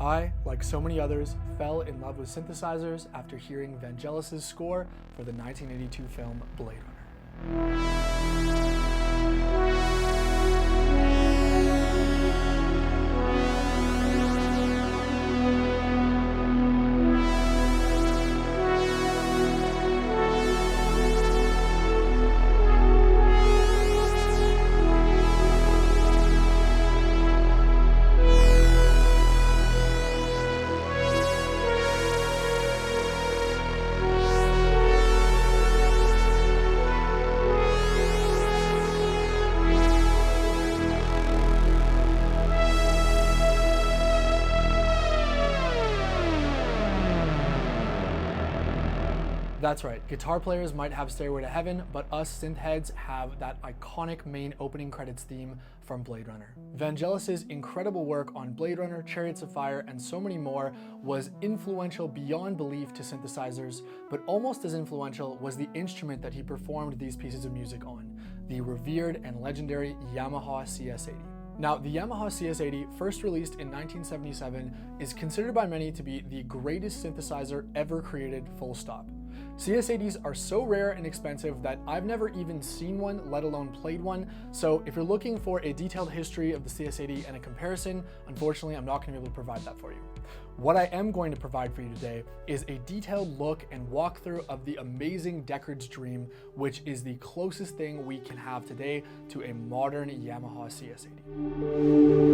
I, like so many others, fell in love with synthesizers after hearing Vangelis' score for the 1982 film Blade Runner. That's right, guitar players might have Stairway to Heaven, but us synth heads have that iconic main opening credits theme from Blade Runner. Vangelis' incredible work on Blade Runner, Chariots of Fire, and so many more was influential beyond belief to synthesizers, but almost as influential was the instrument that he performed these pieces of music on, the revered and legendary Yamaha CS-80. Now, the Yamaha CS-80, first released in 1977, is considered by many to be the greatest synthesizer ever created, full stop. CS-80s are so rare and expensive that I've never even seen one, let alone played one, so if you're looking for a detailed history of the CS-80 and a comparison, unfortunately I'm not going to be able to provide that for you. What I am going to provide for you today is a detailed look and walkthrough of the amazing Deckard's Dream, which is the closest thing we can have today to a modern Yamaha CS-80.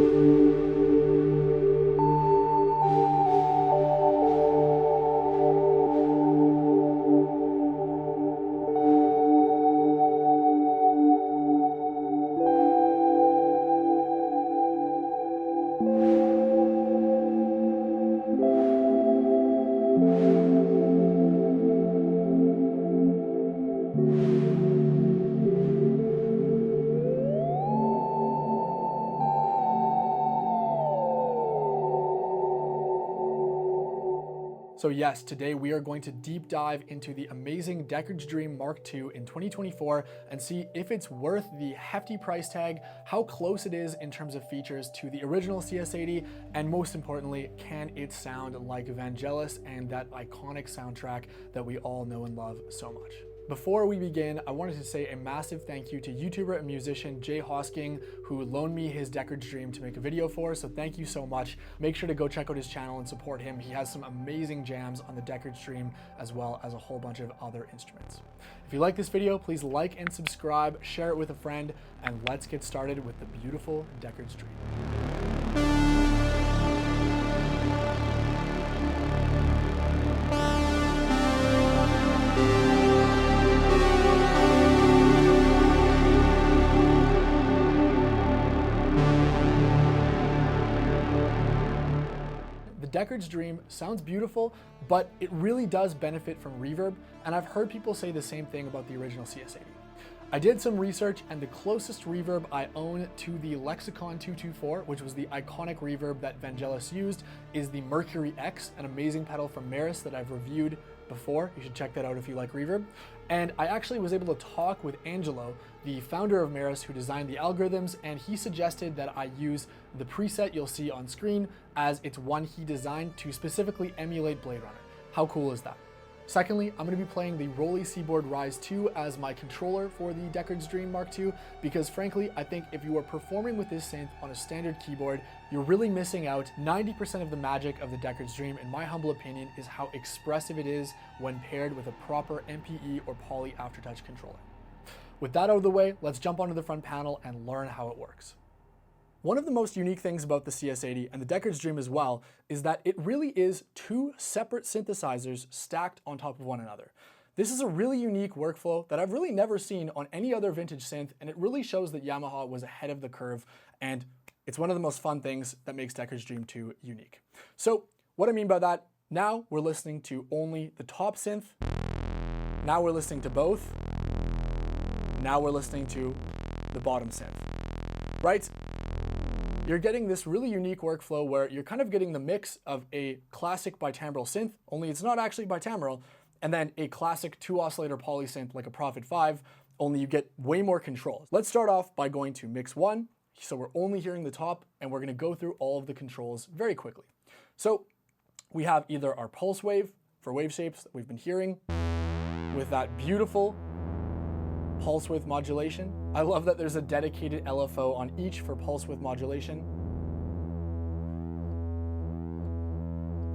So yes, today we are going to deep dive into the amazing Deckard's Dream Mark II in 2024 and see if it's worth the hefty price tag, how close it is in terms of features to the original CS-80, and most importantly, can it sound like Vangelis and that iconic soundtrack that we all know and love so much. Before we begin, I wanted to say a massive thank you to YouTuber and musician Jay Hosking, who loaned me his Deckard's Dream to make a video for, so thank you so much. Make sure to go check out his channel and support him. He has some amazing jams on the Deckard's Dream, as well as a whole bunch of other instruments. If you like this video, please like and subscribe, share it with a friend, and let's get started with the beautiful Deckard's Dream. Deckard's Dream sounds beautiful, but it really does benefit from reverb, and I've heard people say the same thing about the original CS-80. I did some research, and the closest reverb I own to the Lexicon 224, which was the iconic reverb that Vangelis used, is the Mercury X, an amazing pedal from Meris that I've reviewed before. You should check that out if you like reverb. And I actually was able to talk with Angelo, the founder of Meris, who designed the algorithms, and he suggested that I use the preset you'll see on screen as it's one he designed to specifically emulate Blade Runner. How cool is that? Secondly, I'm going to be playing the Rolly Seaboard Rise 2 as my controller for the Deckard's Dream Mark II because frankly, I think if you are performing with this synth on a standard keyboard, you're really missing out. 90% of the magic of the Deckard's Dream, in my humble opinion, is how expressive it is when paired with a proper MPE or Poly Aftertouch controller. With that out of the way, let's jump onto the front panel and learn how it works. One of the most unique things about the CS-80 and the Deckard's Dream as well is that it really is two separate synthesizers stacked on top of one another. This is a really unique workflow that I've really never seen on any other vintage synth, and it really shows that Yamaha was ahead of the curve, and it's one of the most fun things that makes Deckard's Dream 2 unique. So what I mean by that, now we're listening to only the top synth, now we're listening to both, now we're listening to the bottom synth, right? You're getting this really unique workflow where you're kind of getting the mix of a classic bitimbral synth, only it's not actually bitimbral, and then a classic 2-oscillator poly synth like a Prophet 5, only you get way more controls. Let's start off by going to mix 1, so we're only hearing the top, and we're going to go through all of the controls very quickly. So we have either our pulse wave for wave shapes that we've been hearing with that beautiful pulse width modulation. I love that there's a dedicated LFO on each for pulse width modulation.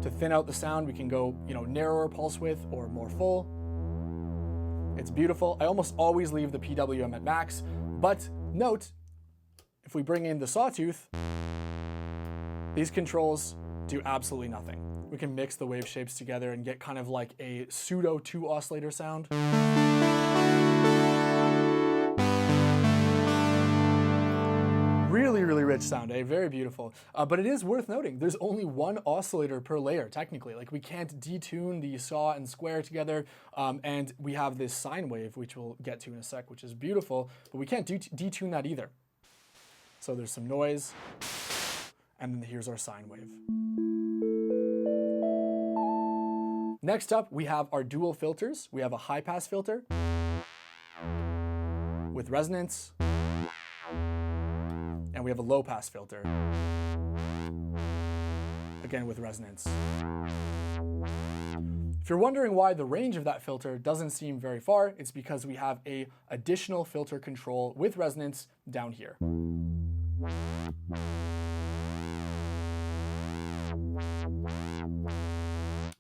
To thin out the sound, we can go, narrower pulse width or more full. It's beautiful. I almost always leave the PWM at max, but note, if we bring in the sawtooth, these controls do absolutely nothing. We can mix the wave shapes together and get kind of like a pseudo 2 oscillator sound. Really, really rich sound, very beautiful. But it is worth noting, there's only one oscillator per layer, technically. Like, we can't detune the saw and square together, and we have this sine wave, which we'll get to in a sec, which is beautiful, but we can't detune that either. So there's some noise, and then here's our sine wave. Next up, we have our dual filters. We have a high-pass filter with resonance, and we have a low-pass filter, again with resonance. If you're wondering why the range of that filter doesn't seem very far, it's because we have an additional filter control with resonance down here.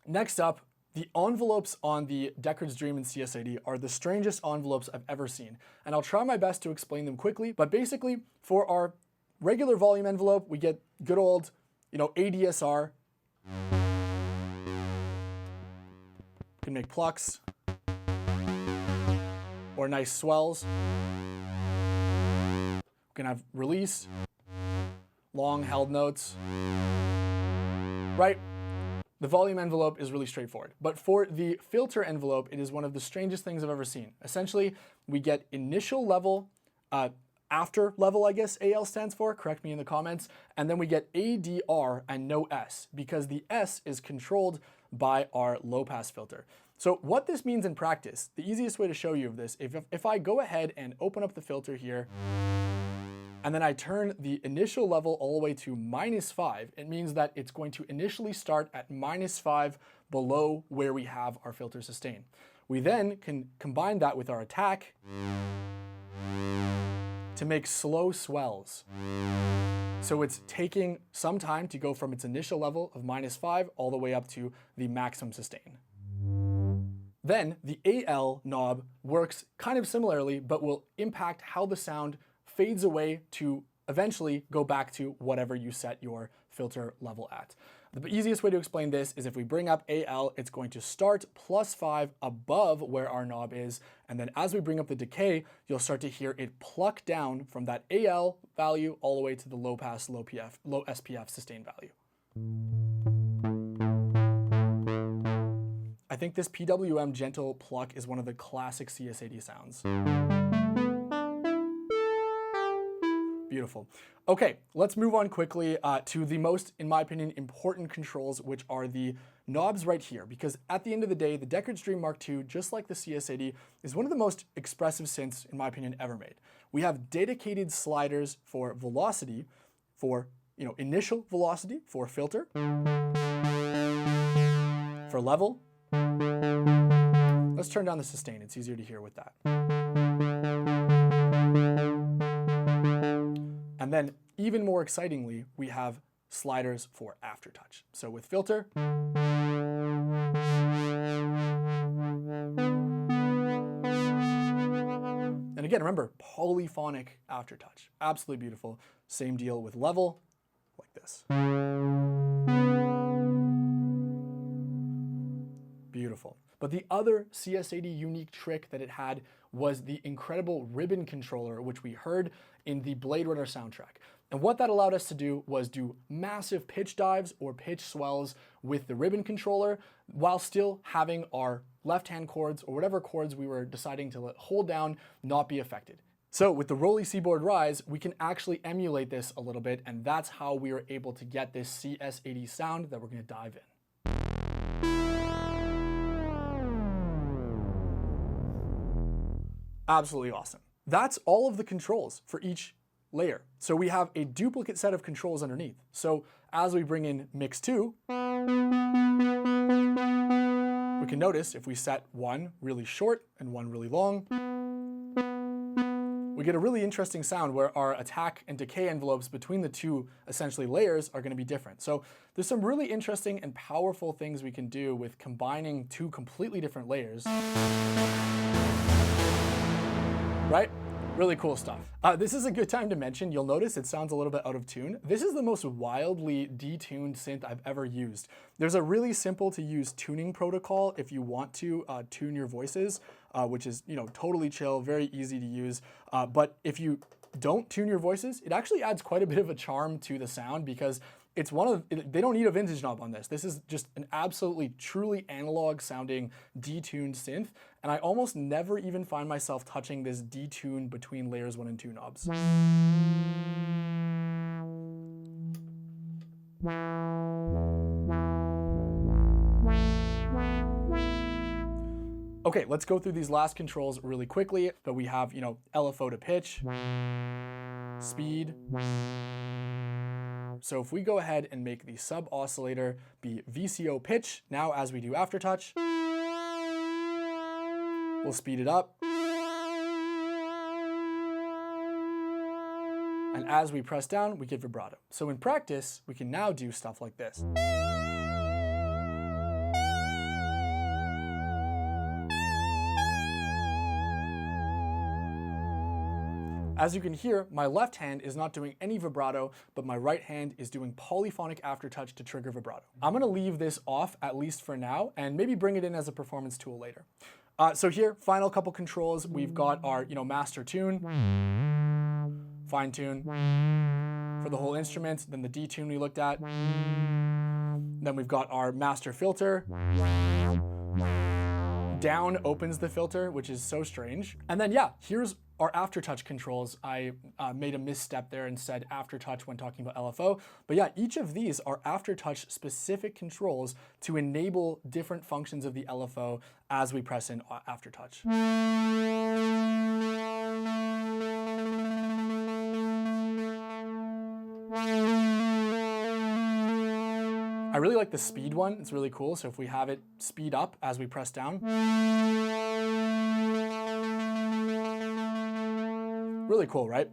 Next up, the envelopes on the Deckard's Dream and CS-80 are the strangest envelopes I've ever seen, and I'll try my best to explain them quickly, but basically, for our regular volume envelope, we get good old, ADSR. Can make plucks, or nice swells. We can have release, long held notes, right? The volume envelope is really straightforward, but for the filter envelope, it is one of the strangest things I've ever seen. Essentially, we get initial level, after level, I guess AL stands for, correct me in the comments, and then we get ADR and no S, because the S is controlled by our low pass filter. So what this means in practice, the easiest way to show you of this, if I go ahead and open up the filter here, and then I turn the initial level all the way to -5, it means that it's going to initially start at -5 below where we have our filter sustain. We then can combine that with our attack to make slow swells. So it's taking some time to go from its initial level of -5 all the way up to the maximum sustain. Then the AL knob works kind of similarly, but will impact how the sound fades away to eventually go back to whatever you set your filter level at. The easiest way to explain this is if we bring up AL, it's going to start +5 above where our knob is, and then as we bring up the decay, you'll start to hear it pluck down from that AL value all the way to the low pass, low SPF sustain value. I think this PWM gentle pluck is one of the classic CS-80 sounds. Beautiful. Okay, let's move on quickly to the most, in my opinion, important controls, which are the knobs right here. Because at the end of the day, the Deckard's Dream Mark II, just like the CS-80, is one of the most expressive synths, in my opinion, ever made. We have dedicated sliders for velocity, for initial velocity, for filter, for level. Let's turn down the sustain. It's easier to hear with that. And then, even more excitingly, we have sliders for aftertouch. So with filter, and again, remember, polyphonic aftertouch. Absolutely beautiful. Same deal with level, like this. Beautiful. But the other CS-80 unique trick that it had was the incredible ribbon controller, which we heard in the Blade Runner soundtrack. And what that allowed us to do was do massive pitch dives or pitch swells with the ribbon controller while still having our left-hand chords or whatever chords we were deciding to hold down not be affected. So with the Rolly Seaboard Rise, we can actually emulate this a little bit, and that's how we were able to get this CS-80 sound that we're going to dive in. Absolutely awesome. That's all of the controls for each layer. So we have a duplicate set of controls underneath. So as we bring in mix 2, we can notice if we set one really short and one really long, we get a really interesting sound where our attack and decay envelopes between the two essentially layers are going to be different. So there's some really interesting and powerful things we can do with combining two completely different layers. Right? Really cool stuff. This is a good time to mention, you'll notice it sounds a little bit out of tune. This is the most wildly detuned synth I've ever used. There's a really simple to use tuning protocol if you want to tune your voices, which is, you know, totally chill, very easy to use. But if you don't tune your voices, it actually adds quite a bit of a charm to the sound because it's they don't need a vintage knob on this. This is just an absolutely truly analog sounding detuned synth. And I almost never even find myself touching this detune between layers 1 and 2 knobs. Okay, let's go through these last controls really quickly. But we have, you know, LFO to pitch, speed. So if we go ahead and make the sub oscillator be VCO pitch, now as we do aftertouch, we'll speed it up. And as we press down, we get vibrato. So in practice, we can now do stuff like this. As you can hear, my left hand is not doing any vibrato, but my right hand is doing polyphonic aftertouch to trigger vibrato. I'm gonna leave this off at least for now and maybe bring it in as a performance tool later. So here, final couple controls. We've got our, you know, master tune, fine tune for the whole instrument, then the detune we looked at. Then we've got our master filter. Down opens the filter, which is so strange. And then yeah, here's our aftertouch controls. I made a misstep there and said aftertouch when talking about LFO. But yeah, each of these are aftertouch specific controls to enable different functions of the LFO as we press in aftertouch. I really like the speed one, it's really cool. So if we have it speed up as we press down. Really cool, right?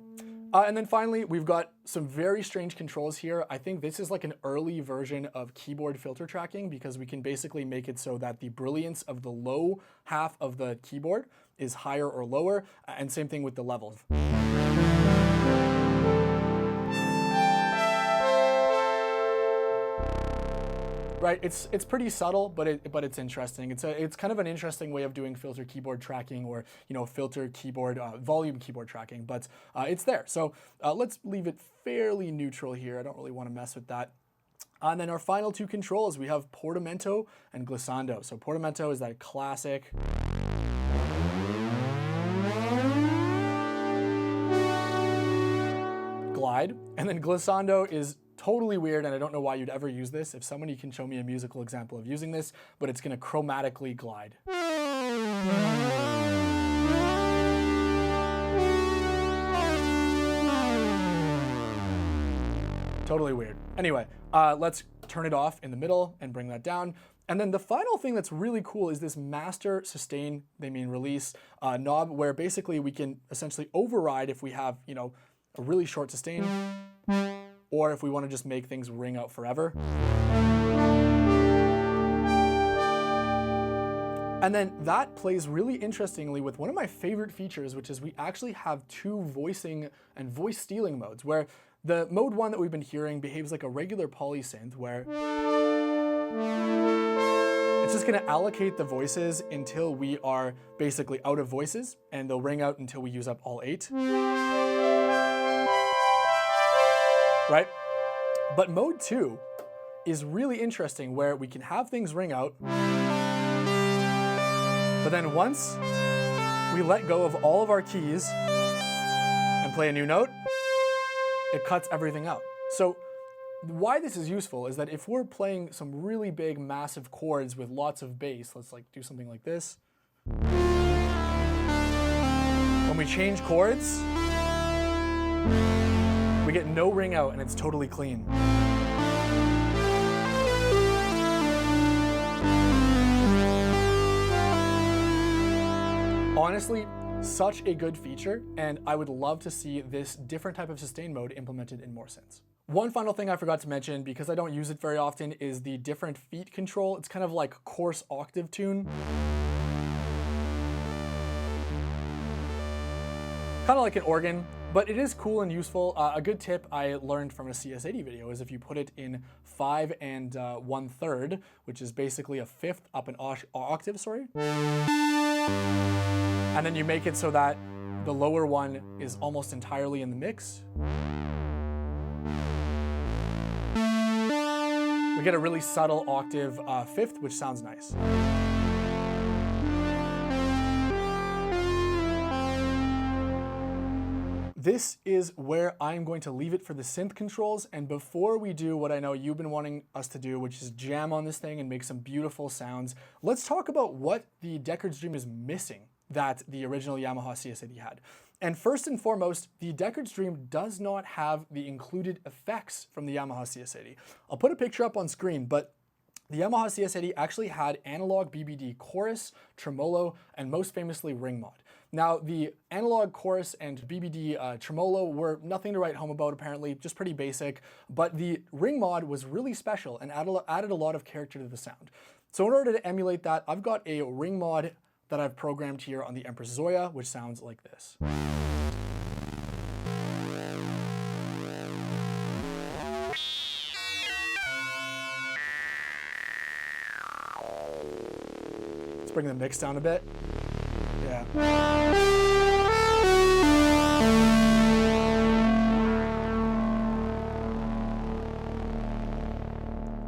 And then finally, we've got some very strange controls here. I think this is like an early version of keyboard filter tracking because we can basically make it so that the brilliance of the low half of the keyboard is higher or lower, and same thing with the levels. Right, it's pretty subtle, but it's interesting. It's kind of an interesting way of doing filter keyboard tracking, or you know, filter keyboard volume keyboard tracking. But it's there. So let's leave it fairly neutral here. I don't really want to mess with that. And then our final two controls, we have portamento and glissando. So portamento is that classic. Glide, and then glissando is totally weird, and I don't know why you'd ever use this. If somebody can show me a musical example of using this, but it's gonna chromatically glide. Totally weird. Anyway, let's turn it off in the middle and bring that down. And then the final thing that's really cool is this master sustain, they mean release knob, where basically we can essentially override if we have, you know, a really short sustain, or if we want to just make things ring out forever. And then that plays really interestingly with one of my favorite features, which is we actually have two voicing and voice stealing modes, where the mode 1 that we've been hearing behaves like a regular polysynth, where it's just gonna allocate the voices until we are basically out of voices, and they'll ring out until we use up all 8. Right? But mode 2 is really interesting, where we can have things ring out, but then once we let go of all of our keys and play a new note, it cuts everything out. So why this is useful is that if we're playing some really big, massive chords with lots of bass, let's like do something like this. When we change chords, We get no ring out and it's totally clean. Honestly, such a good feature, and I would love to see this different type of sustain mode implemented in more synths. One final thing I forgot to mention, because I don't use it very often, is the different feet control. It's kind of like coarse octave tune. Kind of like an organ, but it is cool and useful. A good tip I learned from a CS-80 video is if you put it in 5 and 1/3, which is basically a fifth up an octave, sorry. And then you make it so that the lower one is almost entirely in the mix. We get a really subtle octave fifth, which sounds nice. This is where I'm going to leave it for the synth controls, and before we do what I know you've been wanting us to do, which is jam on this thing and make some beautiful sounds, let's talk about what the Deckard's Dream is missing that the original Yamaha CS-80 had. And first and foremost, the Deckard's Dream does not have the included effects from the Yamaha CS-80. I'll put a picture up on screen, but the Yamaha CS-80 actually had analog BBD chorus, tremolo, and most famously ring mod. Now, the analog chorus and BBD tremolo were nothing to write home about, apparently, just pretty basic, but the ring mod was really special and added a lot of character to the sound. So in order to emulate that, I've got a ring mod that I've programmed here on the Empress Zoya, which sounds like this. Let's bring the mix down a bit. Yeah.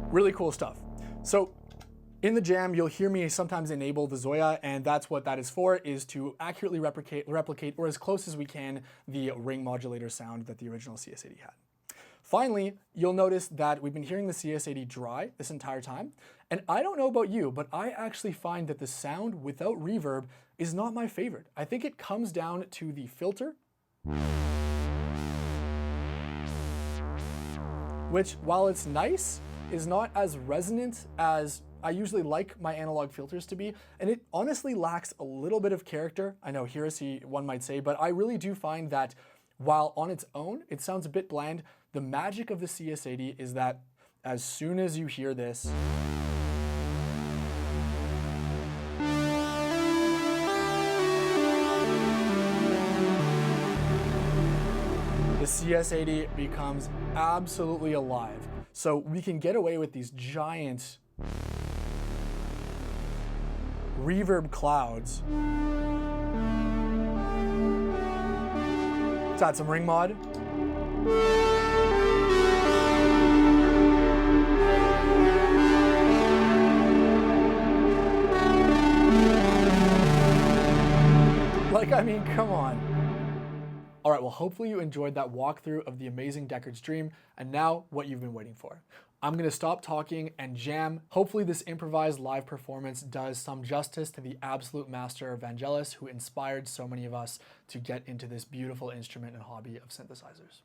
Really cool stuff. So in the jam, you'll hear me sometimes enable the Zoya, and that's what that is for, is to accurately replicate, or as close as we can, the ring modulator sound that the original CS-80 had. Finally, you'll notice that we've been hearing the CS-80 dry this entire time, and I don't know about you, but I actually find that the sound without reverb is not my favorite. I think it comes down to the filter, which, while it's nice, is not as resonant as I usually like my analog filters to be, and it honestly lacks a little bit of character. I know heresy, one might say, but I really do find that while on its own, it sounds a bit bland. The magic of the CS-80 is that as soon as you hear this, the CS-80 becomes absolutely alive. So we can get away with these giant reverb clouds. Let's add some ring mod. Like, I mean, come on. All right, well, hopefully you enjoyed that walkthrough of the amazing Deckard's Dream, and now what you've been waiting for. I'm gonna stop talking and jam. Hopefully this improvised live performance does some justice to the absolute master Vangelis, who inspired so many of us to get into this beautiful instrument and hobby of synthesizers.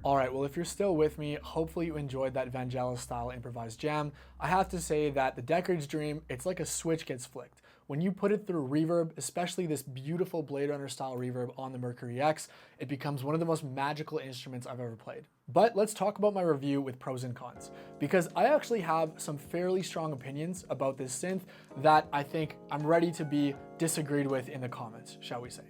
All right, well, if you're still with me, hopefully you enjoyed that Vangelis style improvised jam. I have to say that the Deckard's Dream, it's like a switch gets flicked. When you put it through reverb, especially this beautiful Blade Runner style reverb on the Mercury X, it becomes one of the most magical instruments I've ever played. But let's talk about my review with pros and cons, because I actually have some fairly strong opinions about this synth that I think I'm ready to be disagreed with in the comments, shall we say.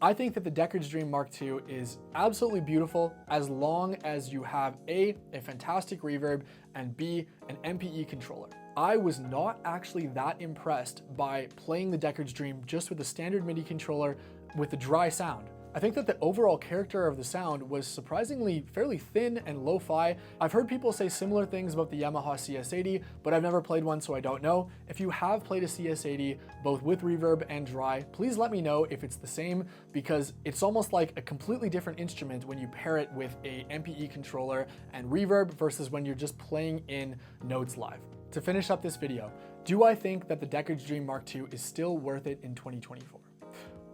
I think that the Deckard's Dream Mark II is absolutely beautiful as long as you have A, fantastic reverb, and B, an MPE controller. I was not actually that impressed by playing the Deckard's Dream just with a standard MIDI controller with the dry sound. I think that the overall character of the sound was surprisingly fairly thin and lo-fi. I've heard people say similar things about the Yamaha CS-80, but I've never played one, so I don't know. If you have played a CS-80, both with reverb and dry, please let me know if it's the same, because it's almost like a completely different instrument when you pair it with a MPE controller and reverb versus when you're just playing in notes live. To finish up this video, do I think that the Deckard's Dream Mark II is still worth it in 2024?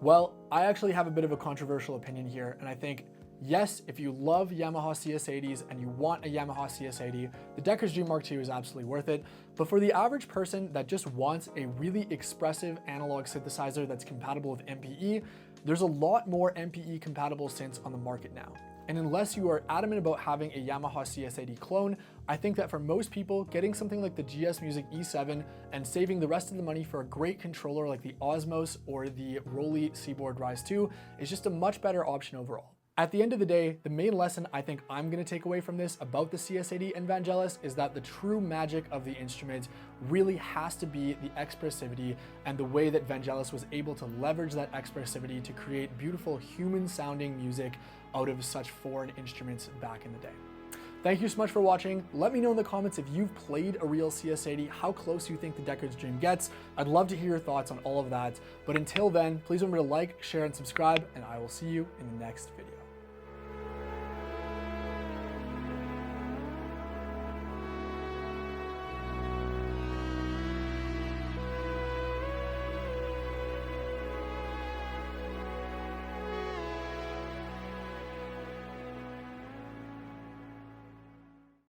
Well, I actually have a bit of a controversial opinion here, and I think, yes, if you love Yamaha CS-80s and you want a Yamaha CS-80, the Deckard's Dream Mark II is absolutely worth it. But for the average person that just wants a really expressive analog synthesizer that's compatible with MPE, there's a lot more MPE compatible synths on the market now. And unless you are adamant about having a Yamaha CS-80 clone, I think that for most people, getting something like the GS Music E7 and saving the rest of the money for a great controller like the Osmos or the Roly Seaboard Rise 2 is just a much better option overall. At the end of the day, the main lesson I think I'm going to take away from this about the CS-80 and Vangelis is that the true magic of the instrument really has to be the expressivity and the way that Vangelis was able to leverage that expressivity to create beautiful human-sounding music out of such foreign instruments back in the day. Thank you so much for watching. Let me know in the comments if you've played a real CS-80, how close you think the Deckard's Dream gets. I'd love to hear your thoughts on all of that. But until then, please remember to like, share, and subscribe, and I will see you in the next video.